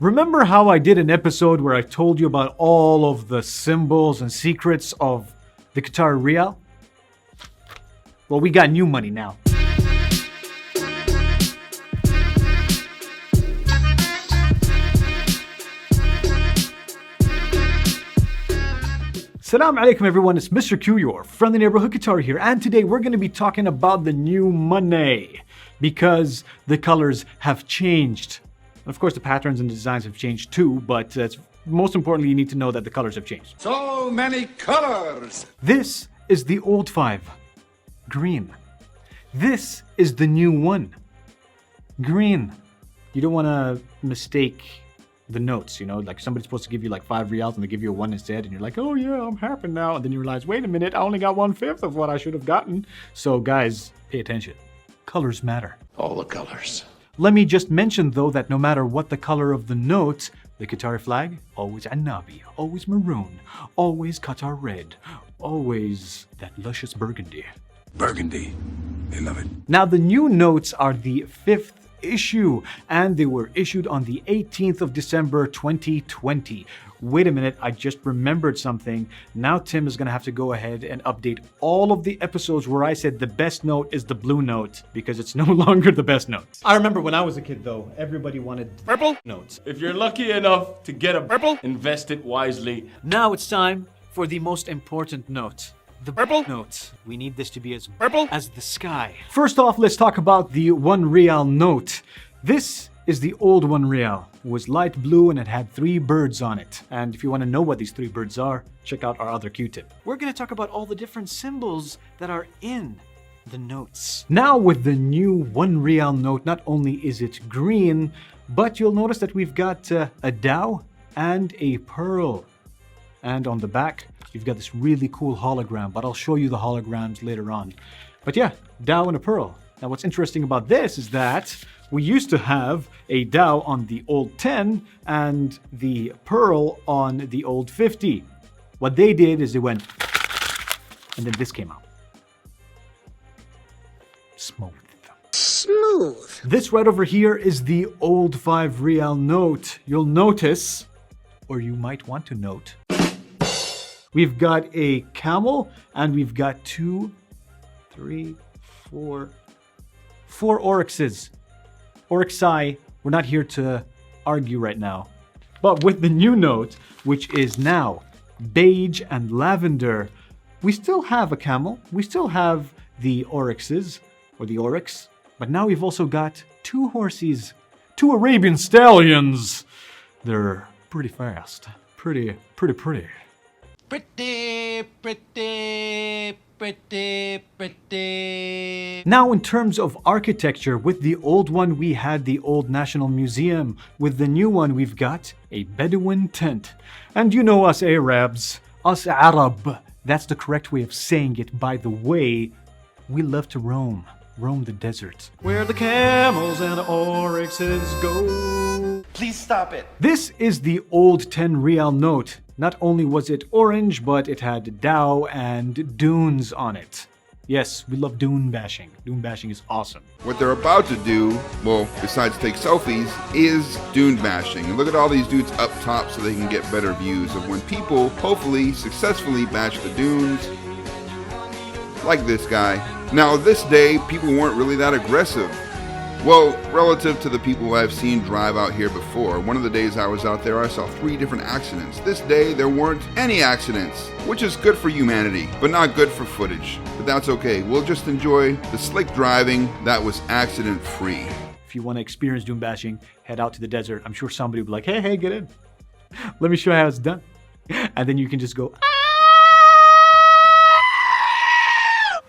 Remember how I did an episode where I told you about all of the symbols and secrets of the Qatari Riyal? Well, we got new money now. Assalamu alaikum everyone, it's MR.Q, your friendly neighborhood Qatari here, and today we're going to be talking about the new money because the colors have changed. Of course, the patterns and designs have changed too, but most importantly, you need to know that the colors have changed. So many colors! This is the old 5, green. This is the new 1, green. You don't want to mistake the notes, you know, like somebody's supposed to give you like 5 riyals and they give you a 1 instead, and you're like, oh yeah, I'm happy now, and then you realize, wait a minute, I only got 1/5 of what I should have gotten. So guys, pay attention. Colors matter. All the colors. Let me just mention though that no matter what the color of the note, the Qatari flag, always Annabi, always maroon, always Qatar red, always that luscious burgundy. Burgundy. They love it. Now the new notes are the 5th issue, and they were issued on the 18th of December 2020. Wait a minute, I just remembered something. Now Tim is going to have to go ahead and update all of the episodes where I said the best note is the blue note, because it's no longer the best note. I remember when I was a kid though, everybody wanted purple notes. If you're lucky enough to get a purple, invest it wisely. Now it's time for the most important note. The purple note. We need this to be as purple as the sky. First off, let's talk about the 1 riyal note. This is the old 1 riyal. It was light blue and it had 3 birds on it. And if you want to know what these 3 birds are, check out our other Qtip. We're going to talk about all the different symbols that are in the notes. Now with the new 1 riyal note, not only is it green, but you'll notice that we've got a dhow and a pearl. And on the back, you've got this really cool hologram, but I'll show you the holograms later on. But yeah, dhow and a pearl. Now what's interesting about this is that we used to have a dhow on the old 10 and the pearl on the old 50. What they did is they went, and then this came out. Smooth. This right over here is the old 5 riyal note. You'll notice, or you might want to note, we've got a camel and we've got 2, 3, 4 oryxes. Oryxi, we're not here to argue right now. But with the new note, which is now beige and lavender, we still have a camel, we still have the oryxes, or the oryx, but now we've also got 2 horses, 2 Arabian stallions. They're pretty fast, pretty. Pretty. Now in terms of architecture, with the old one we had the old National Museum. With the new one we've got a Bedouin tent. And you know us Arabs, us Arab, that's the correct way of saying it by the way, we love to roam the desert. Where the camels and oryxes go. Please stop it. This is the old 10 riyal note. Not only was it orange, but it had dhow and dunes on it. Yes, we love dune bashing. Dune bashing is awesome. What they're about to do, well, besides take selfies, is dune bashing. And look at all these dudes up top so they can get better views of when people hopefully successfully bash the dunes. Like this guy. Now, this day, people weren't really that aggressive. Well, relative to the people I've seen drive out here before. One of the days I was out there, I saw 3 different accidents. This day, there weren't any accidents, which is good for humanity, but not good for footage. But that's okay. We'll just enjoy the slick driving that was accident-free. If you want to experience dune bashing, head out to the desert. I'm sure somebody will be like, hey, get in. Let me show you how it's done. And then you can just go, ah!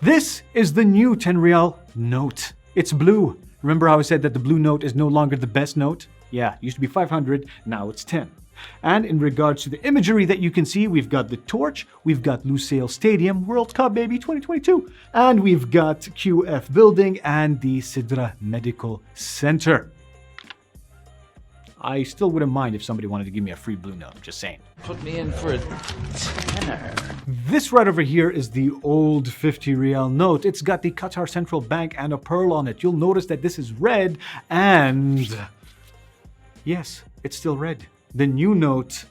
This is the new 10 riyal note. It's blue. Remember how I said that the blue note is no longer the best note? Yeah, it used to be 500, now it's 10. And in regards to the imagery that you can see, we've got the torch, we've got Lusail Stadium, World Cup baby 2022, and we've got QF Building and the Sidra Medical Center. I still wouldn't mind if somebody wanted to give me a free blue note, just saying. Put me in for a tenner. This right over here is the old 50 riyal note. It's got the Qatar Central Bank and a pearl on it. You'll notice that this is red and yes, it's still red. The new note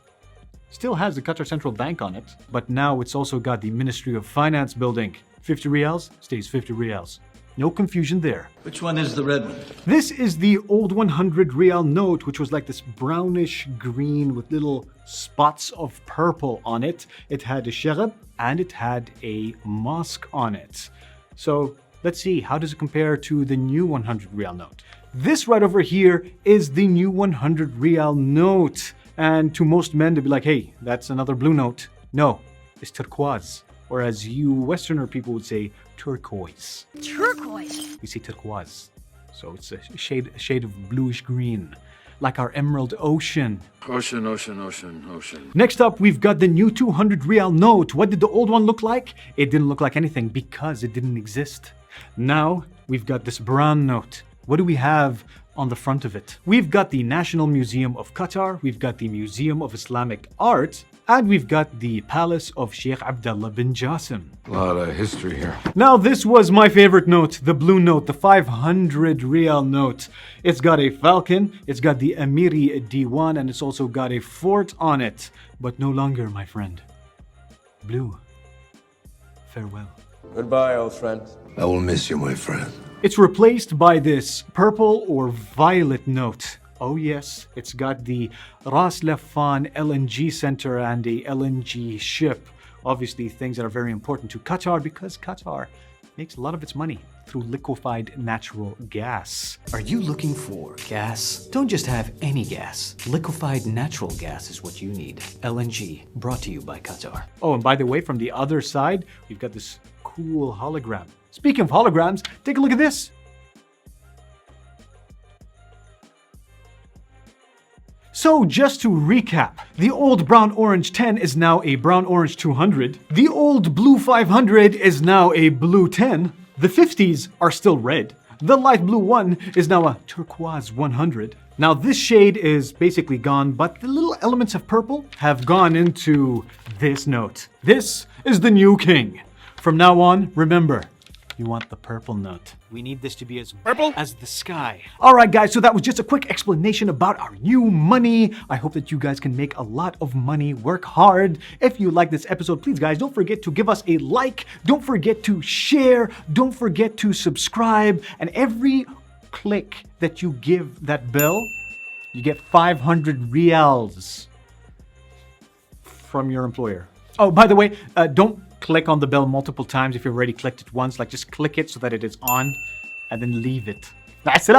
still has the Qatar Central Bank on it, but now it's also got the Ministry of Finance building. 50 riyals stays 50 riyals. No confusion there. Which one is the red one? This is the old 100 riyal note, which was like this brownish green with little spots of purple on it. It had a sharab and it had a mosque on it. So let's see, how does it compare to the new 100 riyal note? This right over here is the new 100 riyal note. And to most men, they'd be like, hey, that's another blue note. No, it's turquoise. Or as you Westerner people would say, turquoise. Turquoise. We say turquoise. So it's a shade of bluish green, like our emerald ocean. Ocean, ocean, ocean, ocean. Next up, we've got the new 200 riyal note. What did the old one look like? It didn't look like anything because it didn't exist. Now, we've got this brown note. What do we have on the front of it? We've got the National Museum of Qatar, we've got the Museum of Islamic Art, and we've got the Palace of Sheikh Abdullah bin Jassim. A lot of history here. Now this was my favorite note, the blue note, the 500 riyal note. It's got a falcon, it's got the Amiri Diwan, and it's also got a fort on it. But no longer, my friend. Blue. Farewell. Goodbye, old friend. I will miss you, my friend. It's replaced by this purple or violet note. Oh yes, it's got the Ras Laffan LNG center and a LNG ship. Obviously things that are very important to Qatar because Qatar makes a lot of its money through liquefied natural gas. Are you looking for gas? Don't just have any gas. Liquefied natural gas is what you need. LNG, brought to you by Qatar. Oh, and by the way, from the other side, we've got this cool hologram. Speaking of holograms, take a look at this. So just to recap, the old brown-orange 10 is now a brown-orange 200. The old blue 500 is now a blue 10. The 50s are still red. The light blue one is now a turquoise 100. Now this shade is basically gone, but the little elements of purple have gone into this note. This is the new king. From now on, remember, you want the purple note. We need this to be as purple as the sky. All right, guys, so that was just a quick explanation about our new money. I hope that you guys can make a lot of money, work hard. If you like this episode, please, guys, don't forget to give us a like. Don't forget to share. Don't forget to subscribe. And every click that you give that bell, you get 500 riyals from your employer. Oh, by the way, don't click on the bell multiple times if you've already clicked it once. Like, just click it so that it is on and then leave it. That's it.